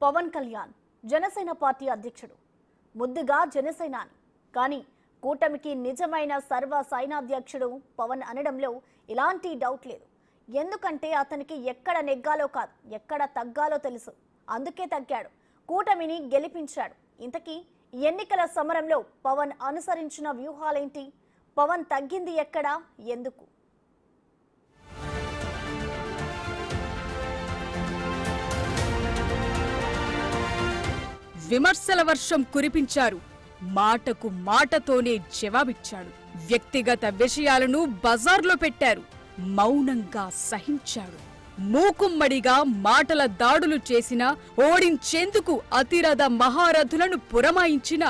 Pawan Kalyan Janasena party అధ్యక్షుడు. ముద్దుగా జనసేనాని, కానీ కూటమికి నిజమైన సర్వ సైనాధ్యక్షుడు పవన్ అనడంలో ఎలాంటి డౌట్ లేదు. ఎందుకంటే అతనికి ఎక్కడ నెగ్గాలో కాదు, ఎక్కడ తగ్గాలో తెలుసు. అందుకే తగ్గాడు, కూటమిని గెలిపించాడు. ఇంతకీ ఎన్నికల సమరంలో పవన్ అనుసరించిన వ్యూహాలేంటి? పవన్ తగ్గింది ఎక్కడ, ఎందుకు? విమర్శల వర్షం కురిపించారు. మాటకు మాటతోనే జవాబిచ్చాడు. వ్యక్తిగత విషయాలను బజార్లో పెట్టారు. మౌనంగా సహించాడు. మూకుమ్మడిగా మాటల దాడులు చేసిన, ఓడించేందుకు అతిరథ మహారథులను పురమాయించిన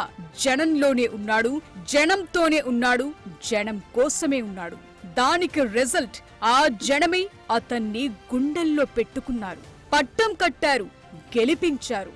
జనంలోనే ఉన్నాడు, జనంతోనే ఉన్నాడు, జనం కోసమే ఉన్నాడు. దానికి రిజల్ట్ ఆ జనమే అతన్ని గుండెల్లో పెట్టుకున్నారు, పట్టం కట్టారు, గెలిపించారు.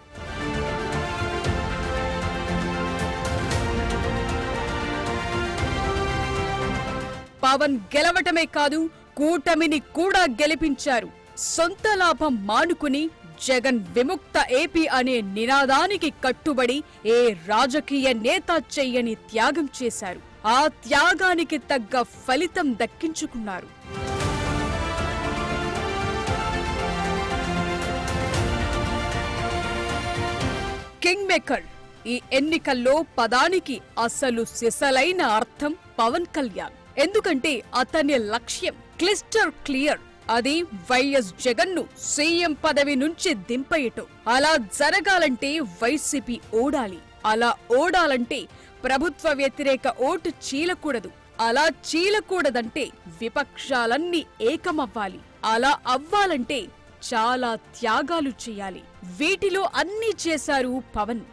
పవన్ గెలవటమే కాదు, కూటమిని కూడా గెలిపించారు. సొంత లాభం మానుకుని జగన్ విముక్త ఏపీ అనే నినాదానికి కట్టుబడి ఏ రాజకీయ నేత చెయ్యని త్యాగం చేశారు. ఆ త్యాగానికి తగ్గ ఫలితం దక్కించుకున్నారు. King maker. ఈ ఎన్నికల్లో పదానికి అసలు సిసలైన అర్థం పవన్ కళ్యాణ్. ఎందుకంటే అతని లక్ష్యం క్లిస్టర్ క్లియర్. అది వైఎస్ జగన్ ను సీఎం పదవి నుంచి దింపేయటం. అలా జరగాలంటే వైసీపీ ఓడాలి. అలా ఓడాలంటే ప్రభుత్వ వ్యతిరేక ఓటు చీలకూడదు. అలా చీలకూడదంటే విపక్షాలన్నీ ఏకమవ్వాలి. అలా అవ్వాలంటే చాలా త్యాగాలు చేయాలి. వీటిలో అన్నీ చేశారు పవన్.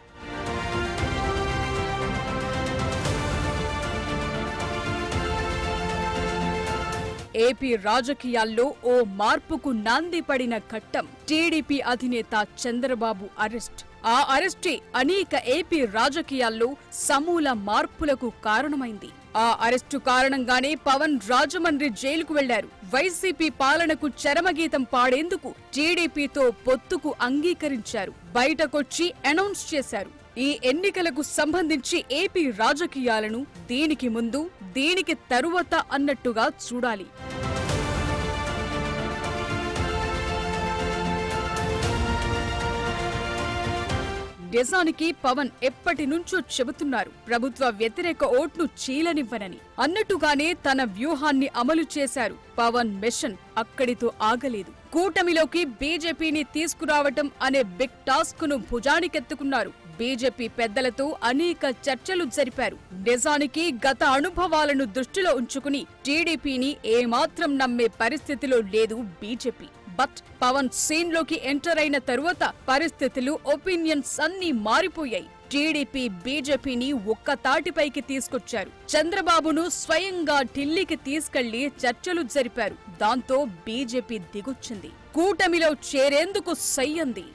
ఏపీ రాజకీయాల్లో ఓ మార్పుకు నాంది పడిన ఘట్టం టీడీపీ అధినేత చంద్రబాబు అరెస్ట్. ఆ అరెస్టే అనేక ఏపీ రాజకీయాల్లో సమూల మార్పులకు కారణమైంది. ఆ అరెస్టు కారణంగానే పవన్ రాజమండ్రి జైలుకు వెళ్లారు. వైసీపీ పాలనకు చరమగీతం పాడేందుకు టీడీపీతో పొత్తుకు అంగీకరించారు. బయటకొచ్చి అనౌన్స్ చేశారు. ఈ ఎన్నికలకు సంబంధించి ఏపీ రాజకీయాలను దీనికి ముందు, దీనికి తరువాత అన్నట్టుగా చూడాలి. నిజానికి పవన్ ఎప్పటి నుంచో చెబుతున్నారు, ప్రభుత్వ వ్యతిరేక ఓట్ను చీలనివ్వనని. అన్నట్టుగానే తన వ్యూహాన్ని అమలు చేశారు. పవన్ మిషన్ అక్కడితో ఆగలేదు. కూటమిలోకి బీజేపీని తీసుకురావటం అనే బిగ్ టాస్క్ ను భుజానికెత్తుకున్నారు. బీజేపీ పెద్దలతో అనేక చర్చలు జరిపారు. నిజానికి గత అనుభవాలను దృష్టిలో ఉంచుకుని టీడీపీని ఏమాత్రం నమ్మే పరిస్థితిలో లేదు బీజేపీ. బట్ పవన్ సీన్ లోకి ఎంటర్ అయిన తరువాత పరిస్థితులు, ఒపీనియన్స్ అన్నీ మారిపోయాయి. టీడీపీ బీజేపీని ఒక్క తాటిపైకి తీసుకొచ్చారు. చంద్రబాబును స్వయంగా ఢిల్లీకి తీసుకెళ్లి చర్చలు జరిపారు. దాంతో బీజేపీ దిగొచ్చింది. కూటమిలో చేరేందుకు సయ్యంది.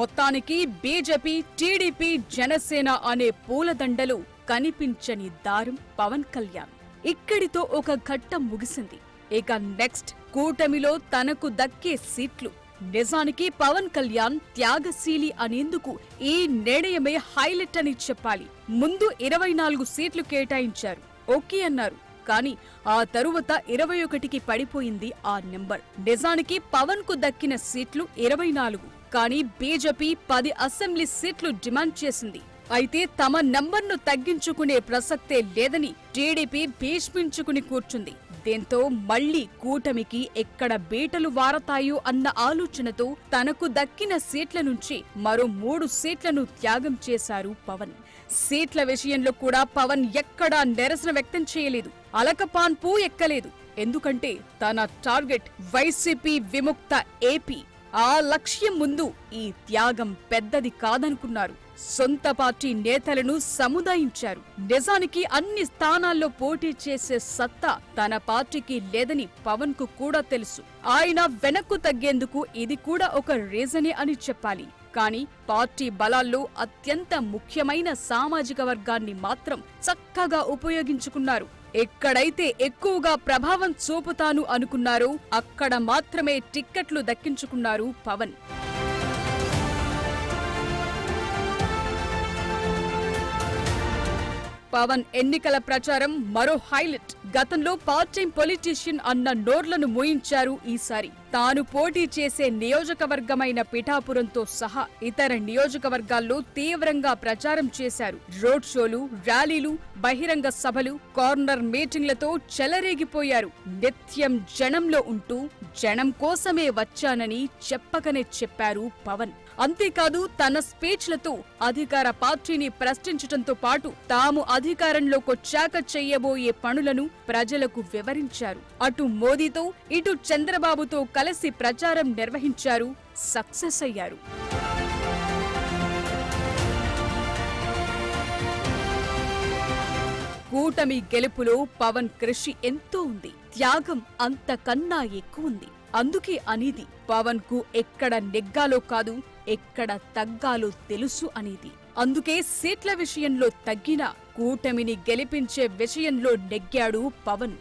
మొత్తానికి బీజేపీ, టీడీపీ, జనసేన అనే పూలదండలు కనిపించని దారం పవన్ కళ్యాణ్. ఇక్కడితో ఒక ఘట్టం ముగిసింది. ఇక నెక్స్ట్ కూటమిలో తనకు దక్కే సీట్లు. నిజానికి పవన్ కళ్యాణ్ త్యాగశీలి అనేందుకు ఈ నిర్ణయమే హైలైట్ అని చెప్పాలి. ముందు 24 సీట్లు కేటాయించారు, ఓకే అన్నారు. కానీ ఆ తరువాత 21కి పడిపోయింది ఆ నెంబర్. నిజానికి పవన్ కు దక్కిన సీట్లు 24. కానీ బీజేపీ 10 అసెంబ్లీ సీట్లు డిమాండ్ చేసింది. అయితే తమ నంబర్ను తగ్గించుకునే ప్రసక్తే లేదని టీడీపీ భీష్మించుకుని కూర్చుంది. దీంతో మళ్లీ కూటమికి ఎక్కడ బీటలు వారతాయో అన్న ఆలోచనతో తనకు దక్కిన సీట్ల నుంచి మరో 3 సీట్లను త్యాగం చేశారు పవన్. సీట్ల విషయంలో కూడా పవన్ ఎక్కడా నిరసన వ్యక్తం చేయలేదు, అలకపాన్పు ఎక్కలేదు. ఎందుకంటే తన టార్గెట్ వైసీపీ విముక్త ఏపీ. ఆ లక్ష్యం ముందు ఈ త్యాగం పెద్దది కాదనుకున్నారు. సొంత పార్టీ నేతలను సముదాయించారు. నిజానికి అన్ని స్థానాల్లో పోటీ చేసే సత్తా తన పార్టీకి లేదని పవన్ కు కూడా తెలుసు. ఆయన వెనక్కు తగ్గేందుకు ఇది కూడా ఒక రీజనే అని చెప్పాలి. కానీ పార్టీ బలాల్లో అత్యంత ముఖ్యమైన సామాజిక వర్గాన్ని మాత్రం చక్కగా ఉపయోగించుకున్నారు. ఎక్కడైతే ఎక్కువగా ప్రభావం చూపుతాను అనుకున్నారో అక్కడ మాత్రమే టిక్కెట్లు దక్కించుకున్నారు పవన్. పవన్ ఎన్నికల ప్రచారం మరో హైలైట్. గతంలో పార్ట్ టైం పొలిటీషియన్ అన్న నోర్లను మోయించారు ఈసారి. తాను పోటీ చేసే నియోజకవర్గమైన పిఠాపురంతో సహా ఇతర నియోజకవర్గాల్లో తీవ్రంగా ప్రచారం చేశారు. రోడ్ షోలు, ర్యాలీలు, బహిరంగ సభలు, కార్నర్ మీటింగ్లతో చెలరేగిపోయారు. నిత్యం జనంలో ఉంటూ జనం కోసమే వచ్చానని చెప్పకనే చెప్పారు పవన్. అంతేకాదు తన స్పీచ్లతో అధికార పార్టీని ప్రశ్నించడంతో పాటు తాము అధికారంలోకొచ్చాక చెయ్యబోయే పనులను ప్రజలకు వివరించారు. అటు మోదీతో ఇటు చంద్రబాబుతో కలిసి ప్రచారం నిర్వహించారు. సక్సెస్ అయ్యారు. కూటమి గెలుపులో పవన్ కృషి ఎంతో ఉంది. త్యాగం అంతకన్నా ఎక్కువుంది. అందుకే అనేది పవన్ కు ఎక్కడ నెగ్గాలో కాదు, ఎక్కడ తగ్గాలో తెలుసు అనేది. అందుకే సీట్ల విషయంలో తగ్గినా కూటమిని గెలిపించే విషయంలో నెగ్గాడు పవన్.